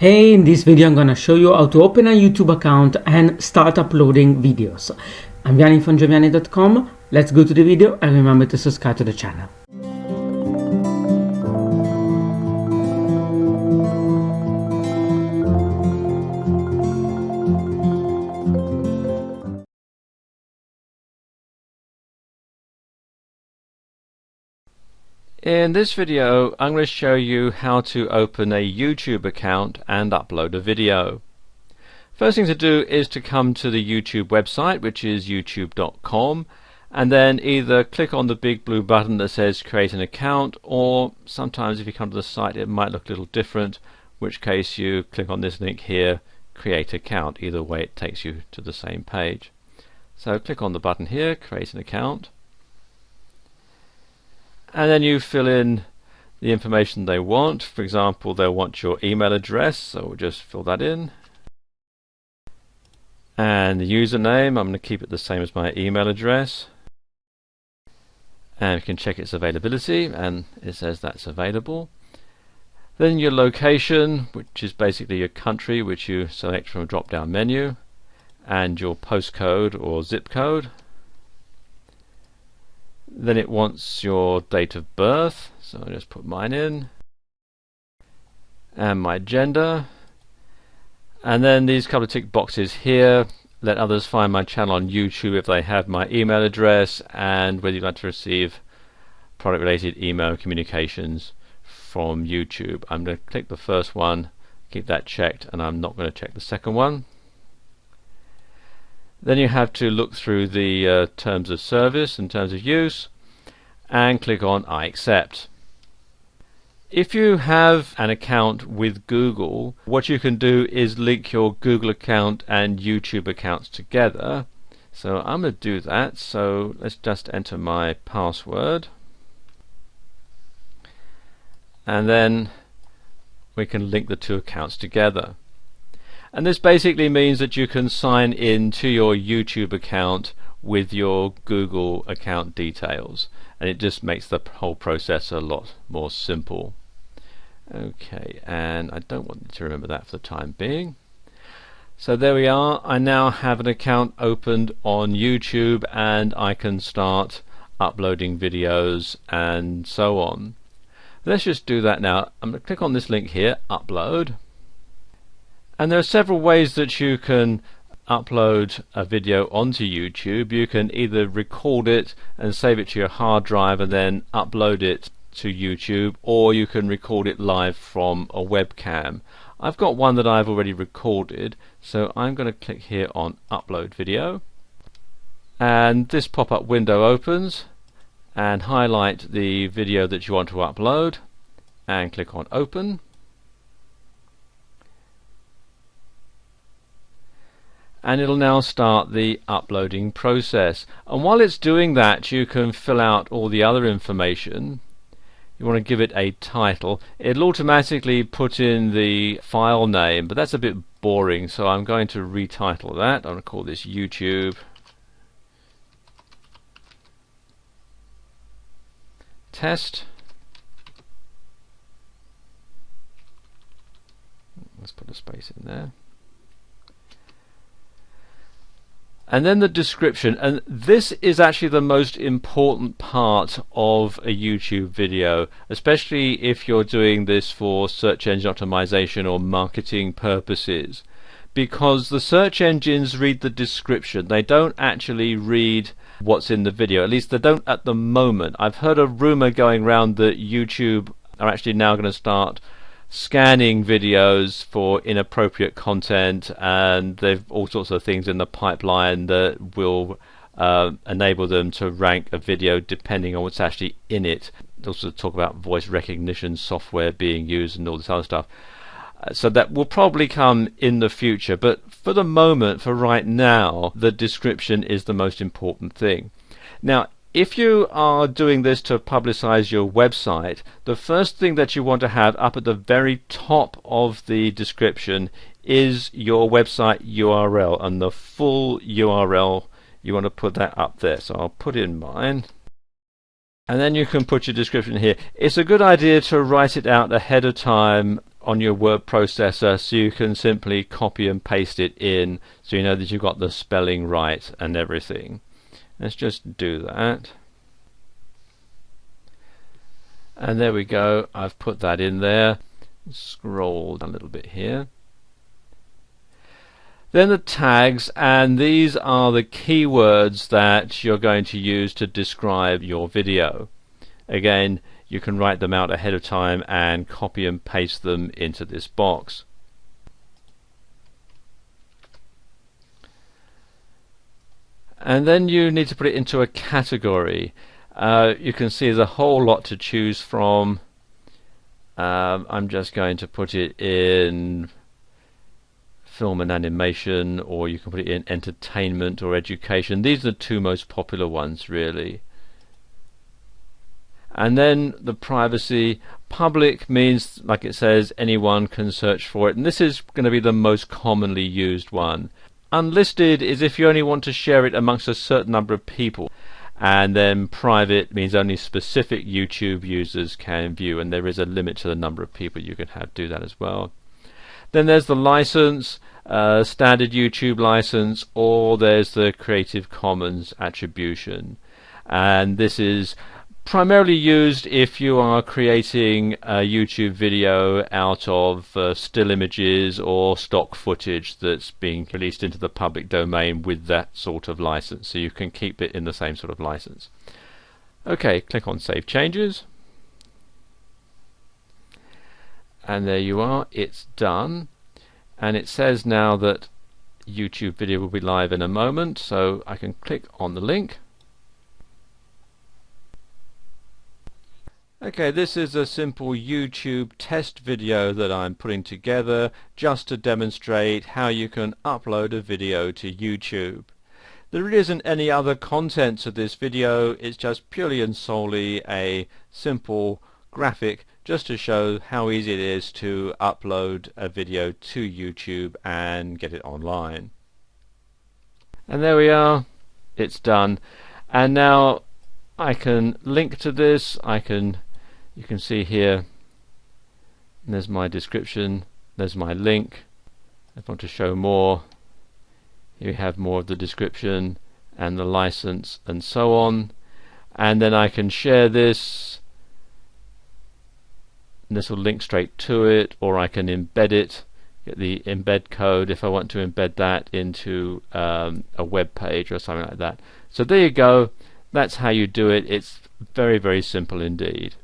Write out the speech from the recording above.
Hey, in this video I'm gonna show you how to open a YouTube account and start uploading videos. I'm Vianney from Giovanni.com. Let's go to the video and remember to subscribe to the channel. In this video, I'm going to show you how to open a YouTube account and upload a video. First thing to do is to come to the YouTube website, which is youtube.com, and then either click on the big blue button that says create an account, or sometimes if you come to the site it might look a little different, in which case you click on this link here, create account. Either way it takes you to the same page. So click on the button here, create an account. And then you fill in the information they want. For example, they'll want your email address, so we'll just fill that in. And the username, I'm going to keep it the same as my email address. And you can check its availability, and it says that's available. Then your location, which is basically your country, which you select from a drop-down menu, and your postcode or zip code. Then it wants your date of birth, so I'll just put mine in, and my gender, and then these couple of tick boxes here: let others find my channel on YouTube if they have my email address, and whether you'd like to receive product related email communications from YouTube. I'm going to click the first one, keep that checked, and I'm not going to check the second one. Then you have to look through the terms of service and terms of use and click on I accept. If you have an account with Google, what you can do is link your Google account and YouTube accounts together. So I'm going to do that. So let's just enter my password, and then we can link the two accounts together. And this basically means that you can sign in to your YouTube account with your Google account details, and it just makes the whole process a lot more simple. Okay, and I don't want you to remember that for the time being. So there we are. I now have an account opened on YouTube, and I can start uploading videos and so on. Let's just do that now. I'm going to click on this link here, upload. And there are several ways that you can upload a video onto YouTube. You can either record it and save it to your hard drive and then upload it to YouTube, or you can record it live from a webcam. I've got one that I've already recorded, so I'm going to click here on upload video, and this pop-up window opens, and highlight the video that you want to upload and click on open. And it'll now start the uploading process. And while it's doing that, you can fill out all the other information. You want to give it a title. It'll automatically put in the file name, but that's a bit boring, so I'm going to retitle that. I'm going to call this YouTube Test. Let's put a space in there. And then the description, and this is actually the most important part of a YouTube video, especially if you're doing this for search engine optimization or marketing purposes, because the search engines read the description. They don't actually read what's in the video, at least they don't at the moment. I've heard a rumor going around that YouTube are actually now going to start scanning videos for inappropriate content, and they've all sorts of things in the pipeline that will enable them to rank a video depending on what's actually in it. They also talk about voice recognition software being used and all this other stuff. So that will probably come in the future, but for the moment, for right now, the description is the most important thing. Now, if you are doing this to publicize your website, the first thing that you want to have up at the very top of the description is your website URL, and the full URL, you want to put that up there. So I'll put in mine. And then you can put your description here. It's a good idea to write it out ahead of time on your word processor, so you can simply copy and paste it in, so you know that you've got the spelling right and everything. Let's just do that. And there we go, I've put that in there. Scroll down a little bit here. Then the tags, and these are the keywords that you're going to use to describe your video. Again, you can write them out ahead of time and copy and paste them into this box. And then you need to put it into a category. You can see there's a whole lot to choose from. I'm just going to put it in film and animation, or you can put it in entertainment or education. These are the two most popular ones, really. And then the privacy. Public means, like it says, anyone can search for it, and this is going to be the most commonly used one. Unlisted is if you only want to share it amongst a certain number of people. And then private means only specific YouTube users can view, and there is a limit to the number of people you can have do that as well. Then there's the license, standard YouTube license, or there's the Creative Commons attribution. And this is primarily used if you are creating a YouTube video out of still images or stock footage that's being released into the public domain with that sort of license, so you can keep it in the same sort of license. Okay, click on Save Changes, and there you are, it's done. And it says now that YouTube video will be live in a moment, so I can click on the link. Okay, this is a simple YouTube test video that I'm putting together just to demonstrate how you can upload a video to YouTube. There isn't any other content to this video, it's just purely and solely a simple graphic just to show how easy it is to upload a video to YouTube and get it online. And there we are, it's done. And now I can link to this. You can see here, there's my description, there's my link. If I want to show more, here we have more of the description and the license and so on. And then I can share this, and this will link straight to it, or I can embed it, get the embed code if I want to embed that into a web page or something like that. So there you go, that's how you do it. It's very, very simple indeed.